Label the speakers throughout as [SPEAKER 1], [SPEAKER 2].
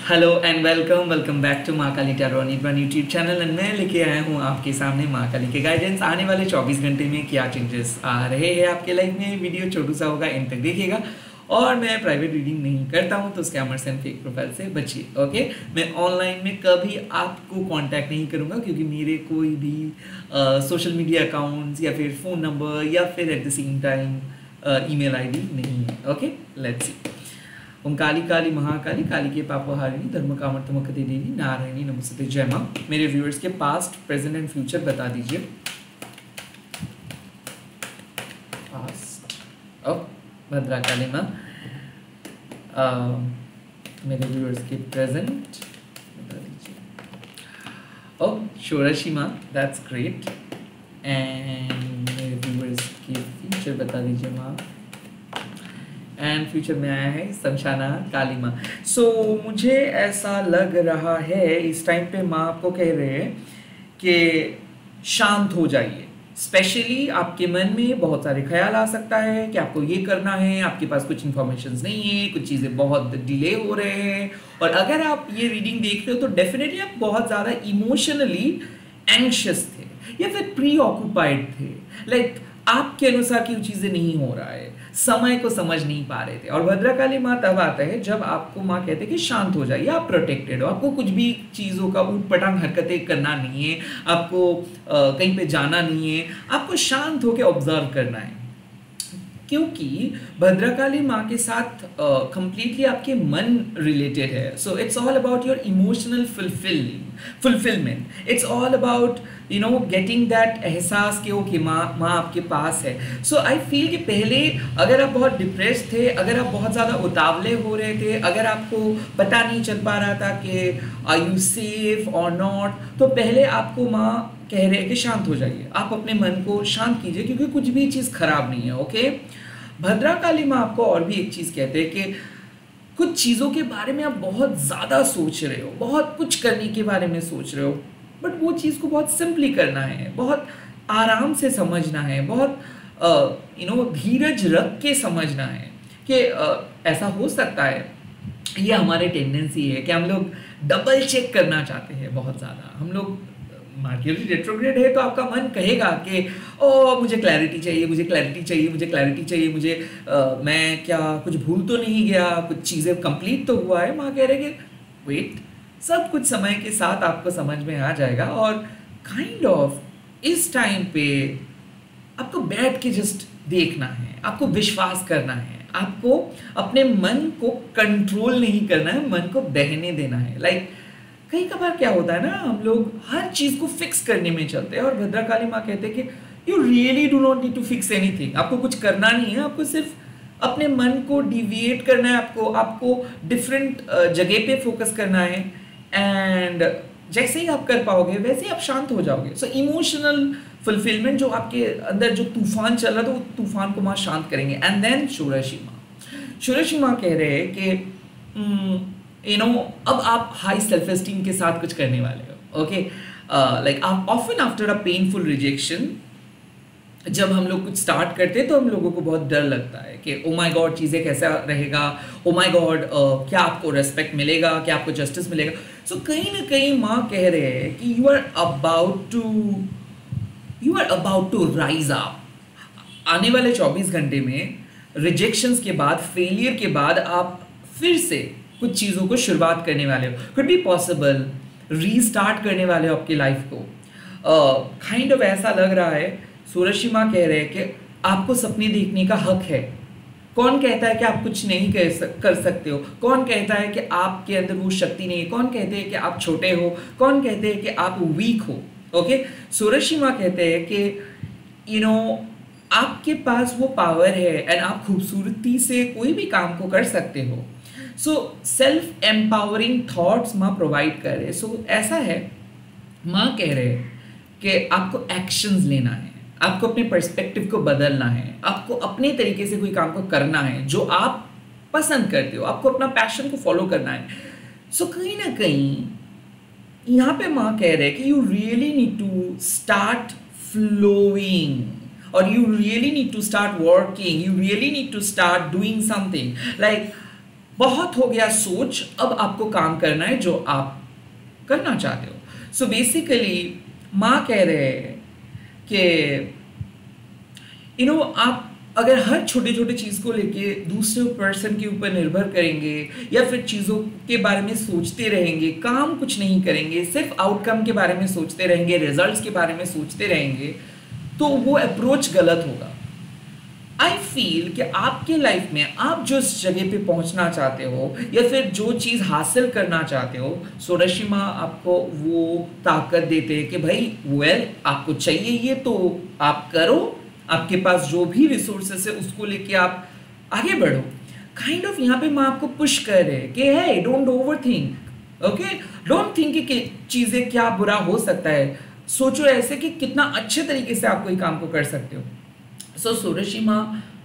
[SPEAKER 1] Hello and welcome back to Maa Kali tarot YouTube channel. And मैं लेके आया हूँ आपके सामने माँ काली के गाइडेंस। आने वाले 24 घंटे में क्या चेंजेस आ रहे हैं आपके लाइफ में। वीडियो छोटू सा होगा, एंड तक देखिएगा। और मैं प्राइवेट रीडिंग नहीं करता हूँ, तो स्कैमर्स एंड फेक प्रोफाइल से बचिए। ओके, मैं ऑनलाइन में कभी आपको कांटेक्ट नहीं करूँगा, क्योंकि मेरे कोई भी सोशल मीडिया अकाउंट्स या फिर फ़ोन नंबर या फिर at the same time email ID नहीं है। Okay, let's see. Om Kali Kali Mahakali, Kali के पापहारिणी, धर्म कामर्थमकते देवी, नारायणी नमस्ते, जय मां। मेरे व्यूअर्स के पास्ट, प्रेजेंट एंड फ्यूचर बता दीजिए। पास्ट, ओ भद्रा काली मां। मेरे व्यूअर्स के प्रेजेंट बता दीजिए। ओ षोडशी मां, दैट्स ग्रेट। एंड मेरे व्यूअर्स के फ्यूचर बता दीजिए मां। एंड फ्यूचर में आया है शमशाना काली माँ। सो मुझे ऐसा लग रहा है इस टाइम पे माँ आपको कह रहे हैं कि शांत हो जाइए। स्पेशली आपके मन में बहुत सारे ख्याल आ सकता है कि आपको ये करना है, आपके पास कुछ इन्फॉर्मेशन नहीं है, कुछ चीज़ें बहुत डिले हो रहे हैं। और अगर आप ये रीडिंग देख रहे हो तो डेफिनेटली आप बहुत ज़्यादा इमोशनली एंग्शियस थे या फिर प्री ऑक्यूपाइड थे। लाइक आपके अनुसार की चीज़ें नहीं हो रहा है, समय को समझ नहीं पा रहे थे। और भद्रकाली माँ तब आता है जब आपको माँ कहते हैं कि शांत हो जाइए, आप प्रोटेक्टेड हो, आपको कुछ भी चीज़ों का ऊट पटांग हरकतें करना नहीं है, आपको कहीं पे जाना नहीं है, आपको शांत होकर ऑब्जर्व करना है। क्योंकि भद्रकाली माँ के साथ कंप्लीटली आपके मन रिलेटेड है। So it's all about your emotional fulfilment. It's all about getting that एहसास कि ओके माँ आपके पास है। सो आई फील कि पहले अगर आप बहुत डिप्रेस्ड थे, अगर आप बहुत ज़्यादा उतावले हो रहे थे, अगर आपको पता नहीं चल पा रहा था कि आर यू सेफ और नॉट, तो पहले आपको माँ कह रहे हैं कि शांत हो जाइए, आप अपने मन को शांत कीजिए, क्योंकि कुछ भी चीज़ खराब नहीं है। ओके, भद्रकाली माँ आपको और भी एक चीज़ कहते हैं कि कुछ चीज़ों के बारे में आप बहुत ज़्यादा सोच रहे हो, बहुत कुछ करने के बारे में सोच रहे हो, बट वो चीज़ को बहुत सिंपली करना है, बहुत आराम से समझना है, बहुत धीरज रख के समझना है कि ऐसा हो सकता है। ये हमारे टेंडेंसी है कि हम लोग डबल चेक करना चाहते हैं बहुत ज़्यादा। हम लोग मर्क्यूरी रेट्रोग्रेड है तो आपका मन कहेगा कि ओ मुझे क्लैरिटी चाहिए, मुझे क्लैरिटी चाहिए, मुझे क्लैरिटी चाहिए, मुझे मैं क्या कुछ भूल तो नहीं गया, कुछ चीज़ें कंप्लीट तो हुआ है। माँ कह रहे कि वेट, सब कुछ समय के साथ आपको समझ में आ जाएगा। और काइंड ऑफ इस टाइम पे आपको बैठ के जस्ट देखना है, आपको विश्वास करना है, आपको अपने मन को कंट्रोल नहीं करना है, मन को बहने देना है। लाइक कई कबार क्या होता है ना, हम लोग हर चीज़ को फिक्स करने में चलते हैं। और भद्रकाली माँ कहते हैं कि you really do not need to fix anything. आपको कुछ करना नहीं है, आपको सिर्फ अपने मन को डिविएट करना है, आपको डिफरेंट जगह पे फोकस करना है। एंड जैसे ही आप कर पाओगे वैसे ही आप शांत हो जाओगे। सो इमोशनल फुलफिलमेंट, जो आपके अंदर जो तूफान चल रहा था, वो तूफान को माँ शांत करेंगे। एंड देन षोडशी माँ कह रहे हैं कि अब आप हाई सेल्फ एस्टीम के साथ कुछ करने वाले हो। ओके, लाइक आप often after a painful rejection, जब हम लोग कुछ स्टार्ट करते हैं तो हम लोगों को बहुत डर लगता है कि ओ माय गॉड चीज़ें कैसा रहेगा, ओ माय गॉड क्या आपको रेस्पेक्ट मिलेगा, क्या आपको जस्टिस मिलेगा। सो कहीं ना कहीं माँ कह रहे हैं कि you are about to rise up. आने वाले 24 घंटे में रिजेक्शंस के बाद, फेलियर के बाद आप फिर से कुछ चीज़ों को शुरुआत करने वाले हो। कुड बी पॉसिबल रीस्टार्ट करने वाले हो आपकी लाइफ को। काइंड ऑफ ऐसा लग रहा है। षोडशी माँ कह रहे हैं कि आपको सपने देखने का हक है। कौन कहता है कि आप कुछ नहीं कर सकते हो? कौन कहता है कि आपके अंदर वो शक्ति नहीं है? कौन कहते हैं कि आप छोटे हो? कौन कहते हैं कि आप वीक हो? ओके, षोडशी माँ कहते हैं कि आपके पास वो पावर है एंड आप खूबसूरती से कोई भी काम को कर सकते हो। सो सेल्फ एम्पावरिंग थॉट्स माँ प्रोवाइड कर रहे। सो ऐसा है, माँ कह रहे हैं कि आपको एक्शंस लेना है, आपको अपने पर्सपेक्टिव को बदलना है, आपको अपने तरीके से कोई काम को करना है जो आप पसंद करते हो, आपको अपना पैशन को फॉलो करना है। सो कहीं ना कहीं यहाँ पे माँ कह रहे हैं कि you really need to start flowing, और you really need to start working, you really need to start doing something. Like बहुत हो गया सोच, अब आपको काम करना है जो आप करना चाहते हो। सो बेसिकली माँ कह रहे हैं कि आप अगर हर छोटे छोटे चीज़ को लेके दूसरे पर्सन के ऊपर निर्भर करेंगे या फिर चीज़ों के बारे में सोचते रहेंगे, काम कुछ नहीं करेंगे, सिर्फ आउटकम के बारे में सोचते रहेंगे, रिजल्ट्स के बारे में सोचते रहेंगे, तो वो अप्रोच गलत होगा। आई फील कि आपके लाइफ में आप जिस जगह पे पहुंचना चाहते हो या फिर जो चीज़ हासिल करना चाहते हो, सोरशिमा आपको वो ताकत देते हैं कि भाई आपको चाहिए ये तो आप करो, आपके पास जो भी रिसोर्सेस है उसको लेके आप आगे बढ़ो। काइंड ऑफ यहाँ पे मैं आपको पुश कर रहे हैं कि है don't over think, okay, don't think कि चीज़ें क्या बुरा हो सकता है, सोचो ऐसे कि कितना अच्छे तरीके से आप कोई काम को कर सकते हो। सो सोरशिमा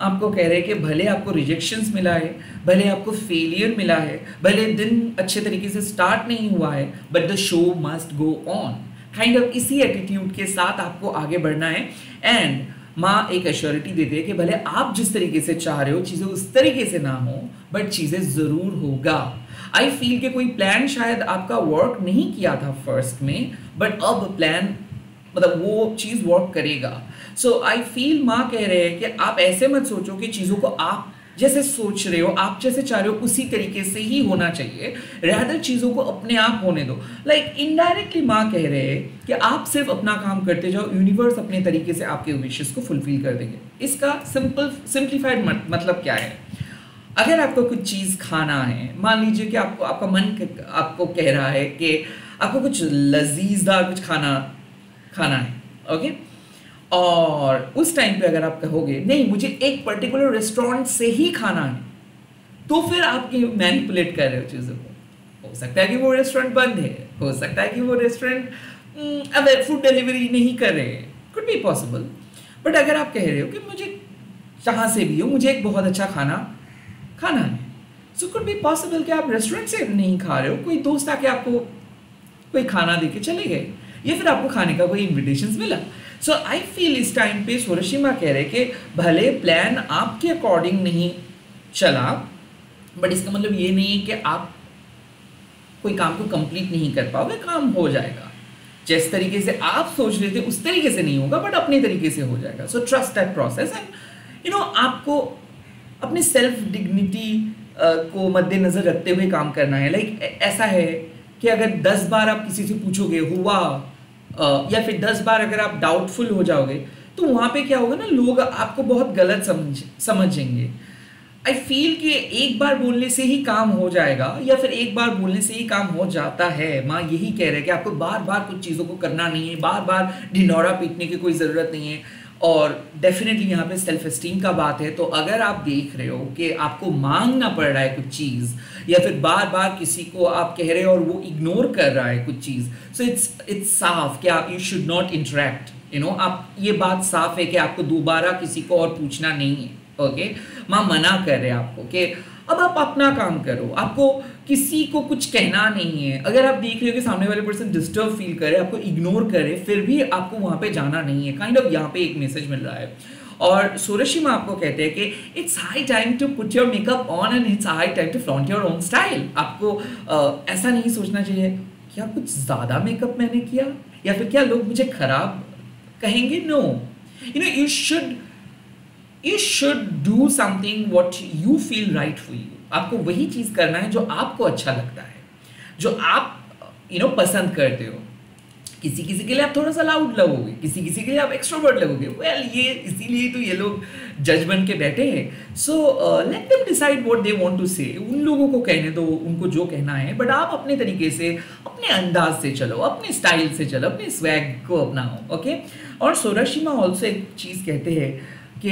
[SPEAKER 1] आपको कह रहे हैं कि भले आपको रिजेक्शंस मिला है, भले आपको फेलियर मिला है, भले दिन अच्छे तरीके से स्टार्ट नहीं हुआ है, but the show must go on. Kind of इसी एटीट्यूड के साथ आपको आगे बढ़ना है। एंड माँ एक एश्योरिटी देती है कि भले आप जिस तरीके से चाह रहे हो चीज़ें उस तरीके से ना हो, बट चीज़ें ज़रूर होगा। आई फील कि कोई प्लान शायद आपका वर्क नहीं किया था फर्स्ट में, बट अब प्लान मतलब वो चीज़ वर्क करेगा। सो आई फील माँ कह रहे हैं कि आप ऐसे मत सोचो कि चीज़ों को आप जैसे सोच रहे हो, आप जैसे चाह रहे हो उसी तरीके से ही होना चाहिए, रैदर चीज़ों को अपने आप होने दो। लाइक इनडायरेक्टली माँ कह रहे हैं कि आप सिर्फ अपना काम करते जाओ, यूनिवर्स अपने तरीके से आपके विशेस को फुलफिल कर देंगे। इसका सिंप्लीफाइड मतलब क्या है? अगर आपको कुछ चीज़ खाना है, मान लीजिए कि आपका मन आपको कह रहा है कि आपको कुछ लजीजदार कुछ खाना है, ओके, और उस टाइम पे अगर आप कहोगे नहीं मुझे एक पर्टिकुलर रेस्टोरेंट से ही खाना है, तो फिर आप मैनिपुलेट कर रहे हो चीज़ों को। हो सकता है कि वो रेस्टोरेंट बंद है, हो सकता है कि वो रेस्टोरेंट अब फूड डिलीवरी नहीं कर रहे हैं, कुड बी पॉसिबल। बट अगर आप कह रहे हो कि मुझे जहाँ से भी हो मुझे एक बहुत अच्छा खाना है, सो कुड बी पॉसिबल कि आप रेस्टोरेंट से नहीं खा रहे हो, कोई दोस्त आके आपको कोई खाना दे के चले गए, या फिर आपको खाने का कोई इन्विटेशन मिला। सो आई फील इस टाइम पे सोरशिमा कह रहे कि भले प्लान आपके अकॉर्डिंग नहीं चला, बट इसका मतलब ये नहीं कि आप कोई काम को कंप्लीट नहीं कर पाओगे, काम हो जाएगा। जिस तरीके से आप सोच रहे थे उस तरीके से नहीं होगा, बट अपने तरीके से हो जाएगा। So trust that process and आपको अपनी सेल्फ डिग्निटी को मद्देनजर रखते हुए काम करना है। लाइक ऐसा है कि अगर 10 बार आप किसी से पूछोगे हुआ या फिर 10 बार अगर आप डाउटफुल हो जाओगे, तो वहाँ पे क्या होगा ना, लोग आपको बहुत गलत समझेंगे। आई फील कि एक बार बोलने से ही काम हो जाएगा, या फिर एक बार बोलने से ही काम हो जाता है। माँ यही कह रहे हैं कि आपको बार बार कुछ चीज़ों को करना नहीं है, बार बार ढिंढोरा पीटने की कोई ज़रूरत नहीं है। और डेफिनेटली यहाँ पे सेल्फ एस्टीम का बात है, तो अगर आप देख रहे हो कि आपको मांगना पड़ रहा है कुछ चीज़, या फिर बार बार किसी को आप कह रहे हो और वो इग्नोर कर रहा है कुछ चीज़, सो इट्स साफ कि आप यू शुड नॉट इंटरेक्ट, आप ये बात साफ है कि आपको दोबारा किसी को और पूछना नहीं है। ओके, माँ मना कर रहे हैं आपको कि अब आप अपना काम करो, आपको किसी को कुछ कहना नहीं है। अगर आप देख रहे हो कि सामने वाले पर्सन डिस्टर्ब फील करे, आपको इग्नोर करे, फिर भी आपको वहाँ पे जाना नहीं है। काइंड ऑफ यहाँ पे एक मैसेज मिल रहा है। और सोरशिमा आपको कहते हैं कि it's high time to put your makeup on and it's high time to flaunt your own style. आपको ऐसा नहीं सोचना चाहिए क्या कुछ ज़्यादा मेकअप मैंने किया, या फिर क्या लोग मुझे खराब कहेंगे। No, you should do something what you feel right for you। आपको वही चीज़ करना है जो आपको अच्छा लगता है, जो आप पसंद करते हो। किसी किसी के लिए आप थोड़ा सा लाउड लगोगे, किसी किसी के लिए आप एक्सट्रोवर्ट लगोगे। ये इसीलिए तो ये लोग जज बन के बैठे हैं। So let them decide what they want to say. उन लोगों को कहने दो उनको जो कहना है, बट आप अपने तरीके से, अपने अंदाज से चलो, अपने स्टाइल से चलो, अपने स्वैग को अपनाओ। ओके। और सोरशिमा ऑल्सो एक चीज़ कहते हैं कि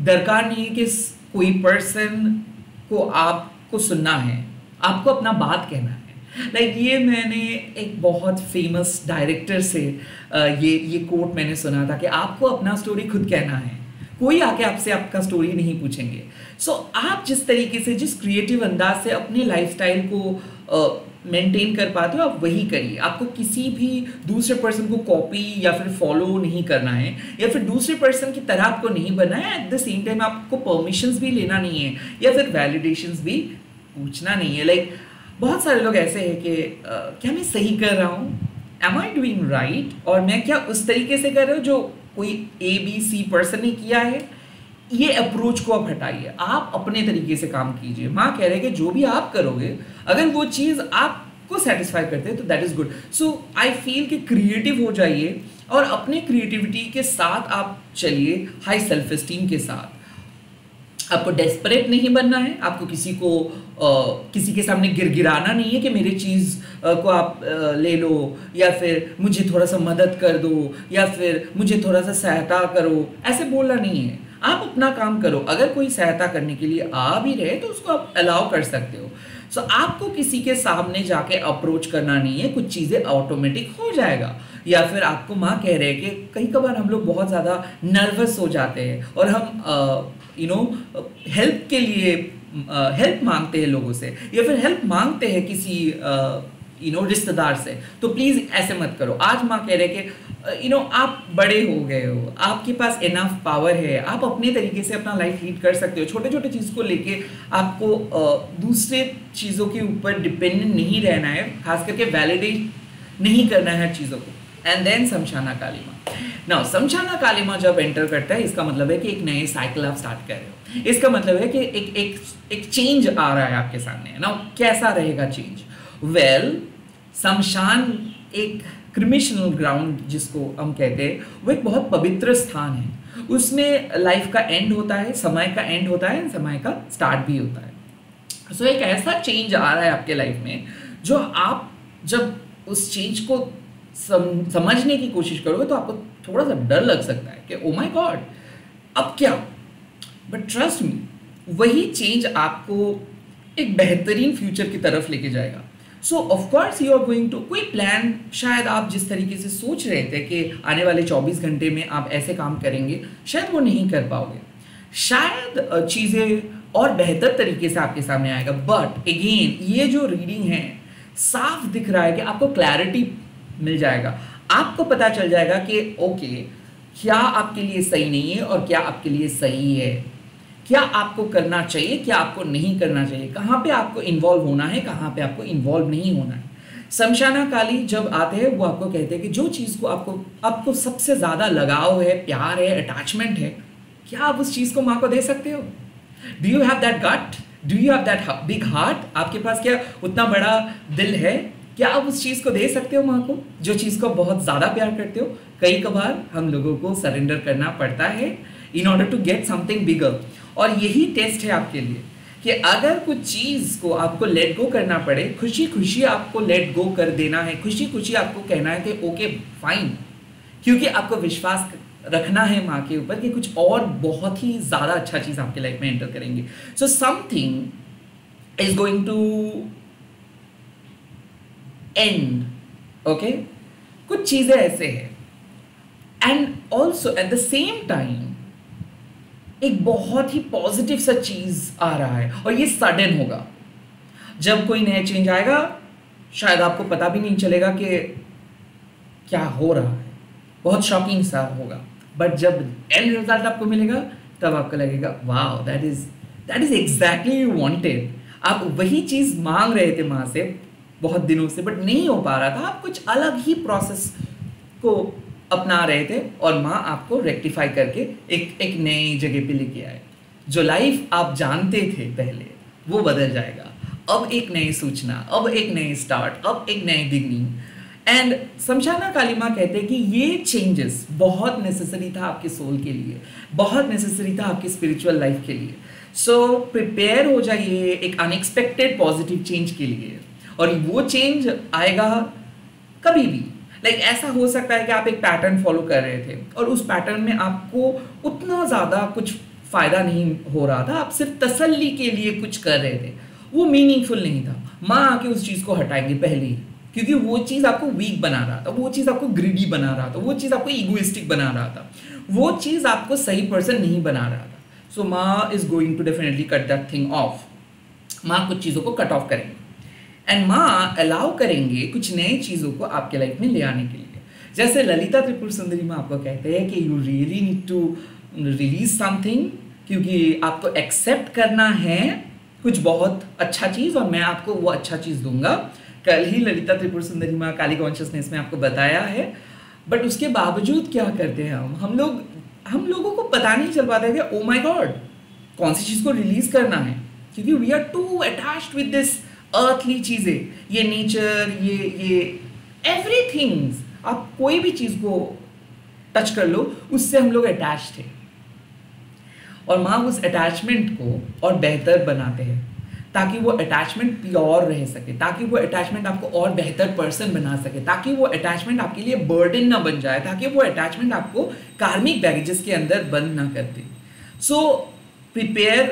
[SPEAKER 1] दरकार नहीं है कि कोई पर्सन को आपको सुनना है, आपको अपना बात कहना है। लाइक ये मैंने एक बहुत फेमस डायरेक्टर से ये कोट मैंने सुना था कि आपको अपना स्टोरी खुद कहना है, कोई आके आपसे आपका स्टोरी नहीं पूछेंगे। सो आप जिस तरीके से, जिस क्रिएटिव अंदाज से अपने लाइफस्टाइल को मेंटेन कर पाते हो, आप वही करिए। आपको किसी भी दूसरे पर्सन को कॉपी या फिर फॉलो नहीं करना है, या फिर दूसरे पर्सन की तरह आपको नहीं बनना है। एट द सेम टाइम आपको परमिशंस भी लेना नहीं है, या फिर वैलिडेशंस भी पूछना नहीं है। लाइक बहुत सारे लोग ऐसे हैं कि क्या मैं सही कर रहा हूँ, एम आई डूइंग राइट, और मैं क्या उस तरीके से कर रहा हूँ जो कोई ABC पर्सन ने किया है। ये अप्रोच को आप हटाइए, आप अपने तरीके से काम कीजिए। माँ कह रहे हैं कि जो भी आप करोगे अगर वो चीज़ आपको सेटिस्फाई करते हैं तो that is good. So I feel कि क्रिएटिव हो जाइए और अपने क्रिएटिविटी के साथ आप चलिए, हाई सेल्फ एस्टीम के साथ। आपको डेस्परेट नहीं बनना है, आपको किसी के सामने गिड़गिड़ाना नहीं है कि मेरी चीज़ को आप ले लो, या फिर मुझे थोड़ा सा मदद कर दो, या फिर मुझे थोड़ा सा सहायता करो, ऐसे बोलना नहीं है। आप अपना काम करो, अगर कोई सहायता करने के लिए आ भी रहे तो उसको आप अलाउ कर सकते हो। सो आपको किसी के सामने जाके अप्रोच करना नहीं है, कुछ चीज़ें ऑटोमेटिक हो जाएगा। या फिर आपको माँ कह रहे हैं कि कई कबार हम लोग बहुत ज़्यादा नर्वस हो जाते हैं और हम हेल्प के लिए हेल्प मांगते हैं लोगों से, या फिर हेल्प मांगते हैं किसी रिश्तेदार से। तो प्लीज़ ऐसे मत करो। आज माँ कह रहे कि आप बड़े हो गए हो, आपके पास इनफ पावर है, आप अपने तरीके से अपना लाइफ लीड कर सकते हो। छोटे छोटे चीज़ को लेके आपको दूसरे चीज़ों के ऊपर डिपेंडेंट नहीं रहना है, खास करके वैलिडेट नहीं करना है चीज़ों को। And then Shamshana Kalima. Now Shamshana Kalima जब एंटर करता है, इसका मतलब है कि एक नए साइकिल आप स्टार्ट कर रहे हो। इसका मतलब है कि एक चेंज आ रहा है आपके सामने। नाउ कैसा रहेगा चेंज? वेल, शमशान एक क्रिमिशनल ग्राउंड जिसको हम कहते हैं, वो एक बहुत पवित्र स्थान है। उसमें लाइफ का एंड होता है, समय का एंड होता है, समय का स्टार्ट भी होता है। सो एक ऐसा चेंज आ रहा है आपके लाइफ में, जो आप जब उस चेंज को समझने की कोशिश करोगे तो आपको थोड़ा सा डर लग सकता है कि ओ माय गॉड अब क्या। बट ट्रस्ट मी, वही चेंज आपको एक बेहतरीन फ्यूचर की तरफ लेके जाएगा। So of course you are going to कोई प्लान, शायद आप जिस तरीके से सोच रहे थे कि आने वाले 24 घंटे में आप ऐसे काम करेंगे, शायद वो नहीं कर पाओगे। शायद चीज़ें और बेहतर तरीके से आपके सामने आएगा। बट अगेन, ये जो रीडिंग है, साफ दिख रहा है कि आपको क्लैरिटी मिल जाएगा। आपको पता चल जाएगा कि ओके, क्या आपके लिए सही नहीं है और क्या आपके लिए सही है, क्या आपको करना चाहिए, क्या आपको नहीं करना चाहिए, कहाँ पे आपको इन्वॉल्व होना है, कहाँ पे आपको इन्वॉल्व नहीं होना है। शमशाना काली जब आते हैं, वो आपको कहते हैं कि जो चीज़ को आपको सबसे ज़्यादा लगाव है, प्यार है, अटैचमेंट है, क्या आप उस चीज़ को माँ को दे सकते हो? Do you have that gut? Do you have that big heart? आपके पास क्या उतना बड़ा दिल है? क्या आप उस चीज़ को दे सकते हो माँ को, जो चीज़ को बहुत ज़्यादा प्यार करते हो? कई कबार हम लोगों को सरेंडर करना पड़ता है in order to get something bigger. और यही टेस्ट है आपके लिए कि अगर कुछ चीज़ को आपको लेट गो करना पड़े, खुशी खुशी आपको लेट गो कर देना है, खुशी खुशी आपको कहना है कि ओके फाइन, क्योंकि आपको विश्वास रखना है माँ के ऊपर कि कुछ और बहुत ही ज़्यादा अच्छा चीज़ आपके लाइफ में एंटर करेंगे। So something is going to end, okay. कुछ चीज़ें ऐसे हैं, and also at the same time एक बहुत ही पॉजिटिव सा चीज़ आ रहा है, और ये सडन होगा। जब कोई नया चेंज आएगा, शायद आपको पता भी नहीं चलेगा कि क्या हो रहा है, बहुत शॉकिंग सा होगा। बट जब एंड रिजल्ट आपको मिलेगा, तब आपको लगेगा wow, that is exactly you wanted. आप वही चीज़ मांग रहे थे माँ से बहुत दिनों से, बट नहीं हो पा रहा था। आप कुछ अलग ही प्रोसेस को अपना रहे थे, और माँ आपको रेक्टिफाई करके एक नई जगह पे लेके आए। जो लाइफ आप जानते थे पहले, वो बदल जाएगा। अब एक नई सूचना, अब एक नई स्टार्ट, अब एक नई बिगनिंग। एंड शमशाना काली माँ कहते हैं कि ये चेंजेस बहुत नेसेसरी था आपके सोल के लिए, बहुत नेसेसरी था आपकी स्पिरिचुअल लाइफ के लिए। सो प्रिपेयर हो जाइए एक अनएक्सपेक्टेड पॉजिटिव चेंज के लिए, और वो चेंज आएगा कभी भी। ऐसा हो सकता है कि आप एक पैटर्न फॉलो कर रहे थे और उस पैटर्न में आपको उतना ज़्यादा कुछ फ़ायदा नहीं हो रहा था, आप सिर्फ तसल्ली के लिए कुछ कर रहे थे, वो मीनिंगफुल नहीं था। माँ आके उस चीज़ को हटाएंगे पहले ही, क्योंकि वो चीज़ आपको वीक बना रहा था, वो चीज़ आपको ग्रीडी बना रहा था, वो चीज़ आपको ईगोइस्टिक बना रहा था, वो चीज़ आपको सही पर्सन नहीं बना रहा था। सो माँ is going to definitely cut that thing off. माँ कुछ चीज़ों को कट ऑफ करेंगे, एंड माँ अलाउ करेंगे कुछ नई चीज़ों को आपके लाइफ में ले आने के लिए। जैसे ललिता त्रिपुर सुंदरी माँ आपको कहते हैं कि you really need to release something, क्योंकि आपको एक्सेप्ट करना है कुछ बहुत अच्छा चीज़, और मैं आपको वो अच्छा चीज़ दूंगा। कल ही ललिता त्रिपुर सुंदरी माँ काली कॉन्शियसनेस में आपको बताया है। बट उसके बावजूद क्या करते हैं हम लोगों को पता नहीं चल पाता है कि ओ माय गॉड कौन सी चीज़ को रिलीज करना है, क्योंकि we are too attached with this earthly चीज़ें, ये नेचर, ये एवरीथिंग्स। आप कोई भी चीज़ को टच कर लो, उससे हम लोग अटैच थे, और माँ उस अटैचमेंट को और बेहतर बनाते हैं ताकि वो अटैचमेंट प्योर रह सके, ताकि वो अटैचमेंट आपको और बेहतर पर्सन बना सके, ताकि वो अटैचमेंट आपके लिए बर्डन ना बन जाए, ताकि वो अटैचमेंट आपको कार्मिक बैगेजेस के अंदर बंद ना कर दे। सो प्रिपेयर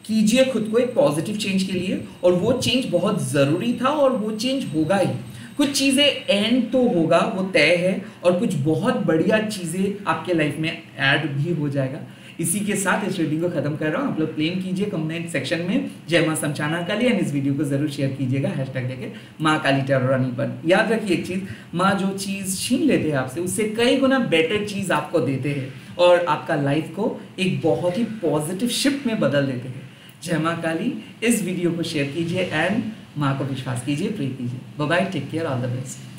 [SPEAKER 1] कीजिए खुद को एक पॉजिटिव चेंज के लिए, और वो चेंज बहुत ज़रूरी था और वो चेंज होगा ही। कुछ चीज़ें एंड तो होगा, वो तय है, और कुछ बहुत बढ़िया चीज़ें आपके लाइफ में ऐड भी हो जाएगा। इसी के साथ इस रीडिंग को खत्म कर रहा हूँ। आप लोग क्लेम कीजिए कमेंट सेक्शन में जय माँ समचाना काली, एंड इस वीडियो को जरूर शेयर कीजिएगा हैशटैग देके माँ काली टेरर रानी पर। याद रखिए एक चीज़, माँ जो चीज़ छीन लेते हैं आपसे, उससे कई गुना बेटर चीज़ आपको देते हैं, और आपका लाइफ को एक बहुत ही पॉजिटिव शिफ्ट में बदल देते हैं। जय माँ काली। इस वीडियो को शेयर कीजिए एंड माँ को विश्वास कीजिए, प्रे कीजिए। Bye bye, take care, all the best.